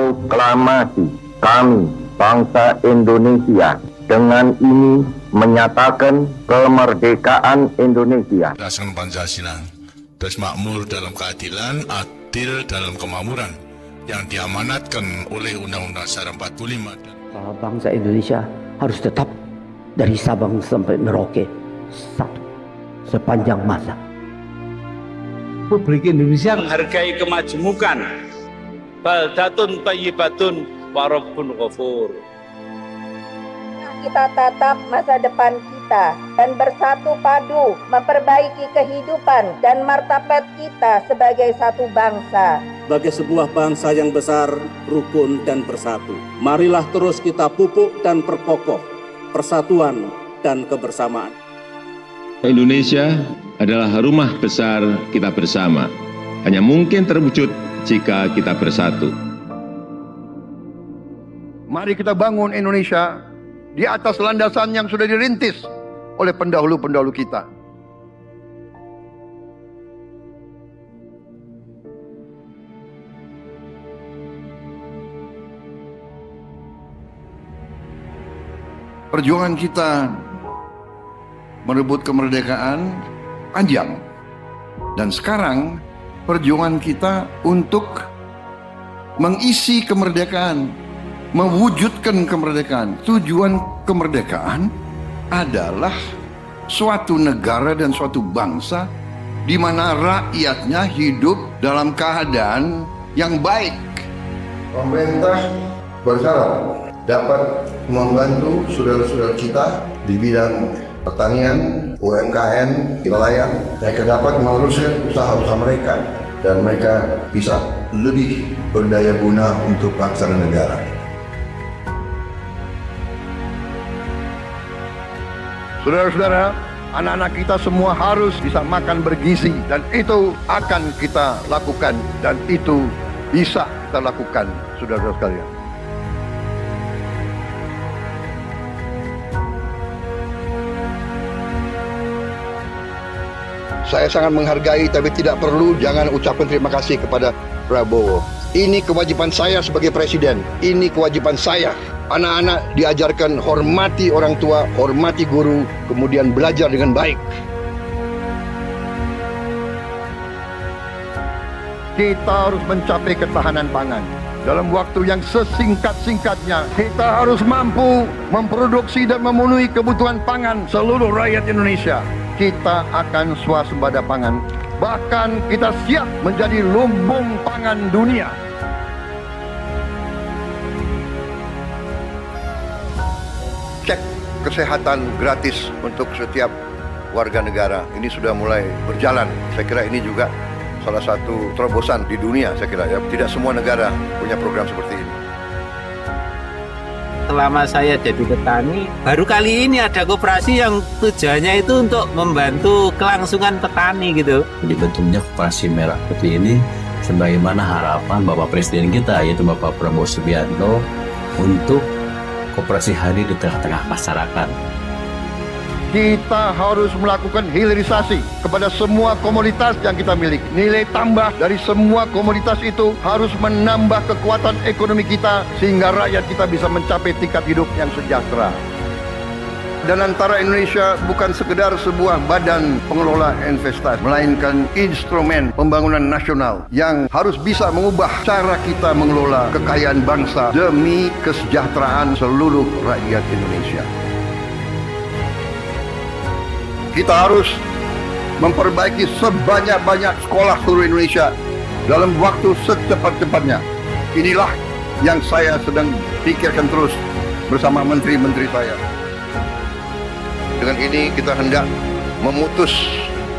Proklamasi kami, bangsa Indonesia, dengan ini menyatakan kemerdekaan Indonesia. Berdasarkan Pancasila, terus makmur dalam keadilan, adil dalam kemakmuran, yang diamanatkan oleh Undang-Undang Dasar 45. Bangsa Indonesia harus tetap dari Sabang sampai Merauke satu sepanjang masa. Republik Indonesia menghargai kemajemukan, baldatun thayyibatun wa rabbun ghafur. Kita tatap masa depan kita dan bersatu padu memperbaiki kehidupan dan martabat kita sebagai satu bangsa. Sebagai sebuah bangsa yang besar, rukun dan bersatu. Marilah terus kita pupuk dan perkokoh persatuan dan kebersamaan. Indonesia adalah rumah besar kita bersama. Hanya mungkin terwujud jika kita bersatu. Mari kita bangun Indonesia di atas landasan yang sudah dirintis oleh pendahulu-pendahulu kita. Perjuangan kita merebut kemerdekaan panjang. Dan sekarang perjuangan kita untuk mengisi kemerdekaan, mewujudkan kemerdekaan. Tujuan kemerdekaan adalah suatu negara dan suatu bangsa di mana rakyatnya hidup dalam keadaan yang baik. Pemerintah berharap dapat membantu saudara-saudara kita di bidang pertanian, UMKM, nelayan. Mereka dapat meneruskan usaha-usaha mereka dan mereka bisa lebih berdaya guna untuk bangsa dan negara. Saudara-saudara, anak-anak kita semua harus bisa makan bergizi dan itu akan kita lakukan dan itu bisa kita lakukan, saudara-saudara sekalian. Saya sangat menghargai tapi tidak perlu jangan ucapkan terima kasih kepada Prabowo. Ini kewajiban saya sebagai presiden. Ini kewajiban saya. Anak-anak diajarkan hormati orang tua, hormati guru, kemudian belajar dengan baik. Kita harus mencapai ketahanan pangan. Dalam waktu yang sesingkat-singkatnya, kita harus mampu memproduksi dan memenuhi kebutuhan pangan seluruh rakyat Indonesia. Kita akan swasembada pangan. Bahkan kita siap menjadi lumbung pangan dunia. Cek kesehatan gratis untuk setiap warga negara. Ini sudah mulai berjalan. Saya kira ini juga salah satu terobosan di dunia, saya kira ya. Tidak semua negara punya program seperti ini. selama saya jadi petani, baru kali ini ada koperasi yang tujuannya itu untuk membantu kelangsungan petani gitu. Dibentuknya koperasi merah putih ini sebagaimana harapan Bapak Presiden kita, yaitu Bapak Prabowo Subianto, untuk koperasi hadir di tengah-tengah masyarakat. Kita harus melakukan hilirisasi kepada semua komoditas yang kita miliki. Nilai tambah dari semua komoditas itu harus menambah kekuatan ekonomi kita sehingga rakyat kita bisa mencapai tingkat hidup yang sejahtera. Dan antara Indonesia bukan sekedar sebuah badan pengelola investasi, melainkan instrumen pembangunan nasional yang harus bisa mengubah cara kita mengelola kekayaan bangsa demi kesejahteraan seluruh rakyat Indonesia. Kita harus memperbaiki sebanyak-banyak sekolah seluruh Indonesia dalam waktu secepat-cepatnya. Inilah yang saya sedang pikirkan terus bersama menteri-menteri saya. Dengan ini kita hendak memutus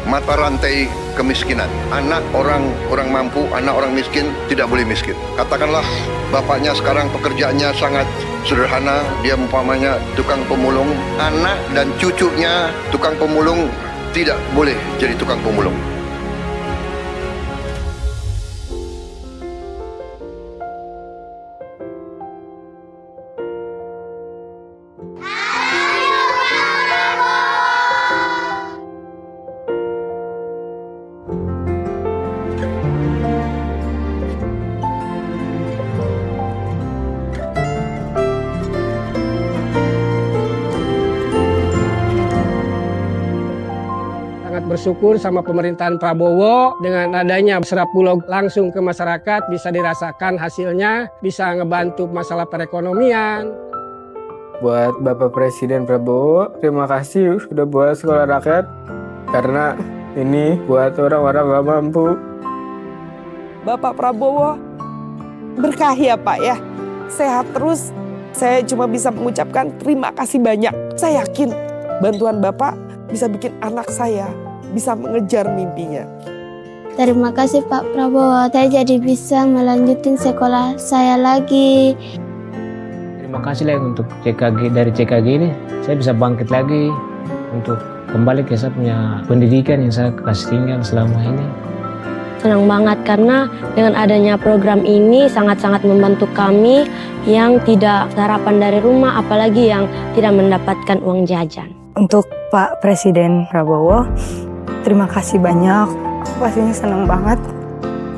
mata rantai kemiskinan. Anak orang mampu, anak orang miskin tidak boleh miskin. Katakanlah bapaknya sekarang pekerjaannya sangat sederhana, dia umpamanya tukang pemulung, anak dan cucunya tukang pemulung tidak boleh jadi tukang pemulung. bersyukur sama pemerintahan Prabowo dengan adanya Serap Bulog langsung ke masyarakat, bisa dirasakan hasilnya, bisa ngebantu masalah perekonomian. Buat Bapak Presiden Prabowo, terima kasih sudah buat sekolah rakyat, karena ini buat orang-orang gak mampu. Bapak Prabowo, berkahi ya Pak ya, sehat terus. Saya cuma bisa mengucapkan terima kasih banyak. Saya yakin bantuan Bapak bisa bikin anak saya bisa mengejar mimpinya. Terima kasih Pak Prabowo, saya jadi bisa melanjutin sekolah saya lagi. Terima kasih lah untuk CKG, dari CKG ini saya bisa bangkit lagi untuk kembali ke saya punya pendidikan yang saya kasih tinggal selama ini. Senang banget karena dengan adanya program ini sangat-sangat membantu kami yang tidak sarapan dari rumah, apalagi yang tidak mendapatkan uang jajan. Untuk Pak Presiden Prabowo, terima kasih banyak. Aku pastinya senang banget.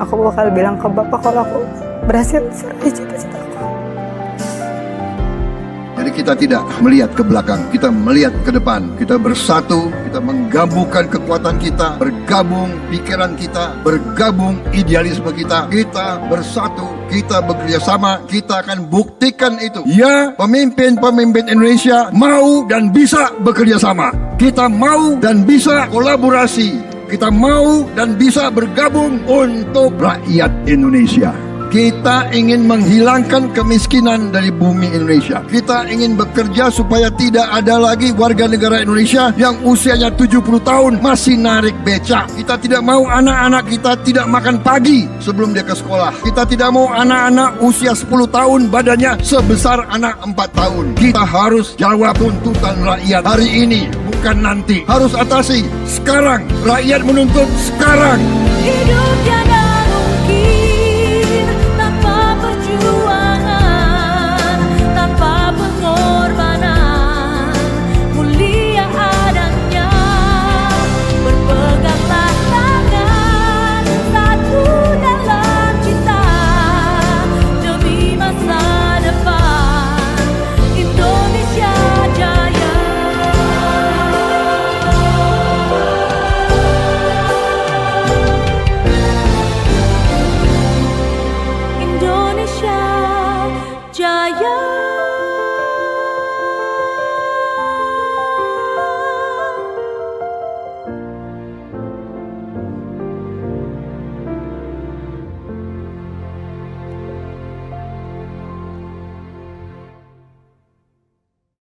Aku bakal bilang ke Bapak kalau aku berhasil meraih cita-citaku. Jadi kita tidak melihat ke belakang, kita melihat ke depan. Kita bersatu, kita menggabungkan kekuatan kita, bergabung pikiran kita, bergabung idealisme kita. Kita bersatu, kita bekerja sama, kita akan buktikan itu. Ya, pemimpin-pemimpin Indonesia mau dan bisa bekerja sama. Kita mau dan bisa kolaborasi. Kita mau dan bisa bergabung untuk rakyat Indonesia. Kita ingin menghilangkan kemiskinan dari bumi Indonesia. Kita ingin bekerja supaya tidak ada lagi warga negara Indonesia yang usianya 70 tahun masih narik becak. Kita tidak mau anak-anak kita tidak makan pagi sebelum dia ke sekolah. Kita tidak mau anak-anak usia 10 tahun badannya sebesar anak 4 tahun. Kita harus jawab tuntutan rakyat hari ini, bukan nanti. Harus atasi sekarang. Rakyat menuntut sekarang. Hidup tiada mungkin tanpa perjuangan, tanpa pengorbanan, mulia adanya. Berpeganglah tangan, satu dalam cinta, demi masa depan Indonesia Jaya. Indonesia Jaya.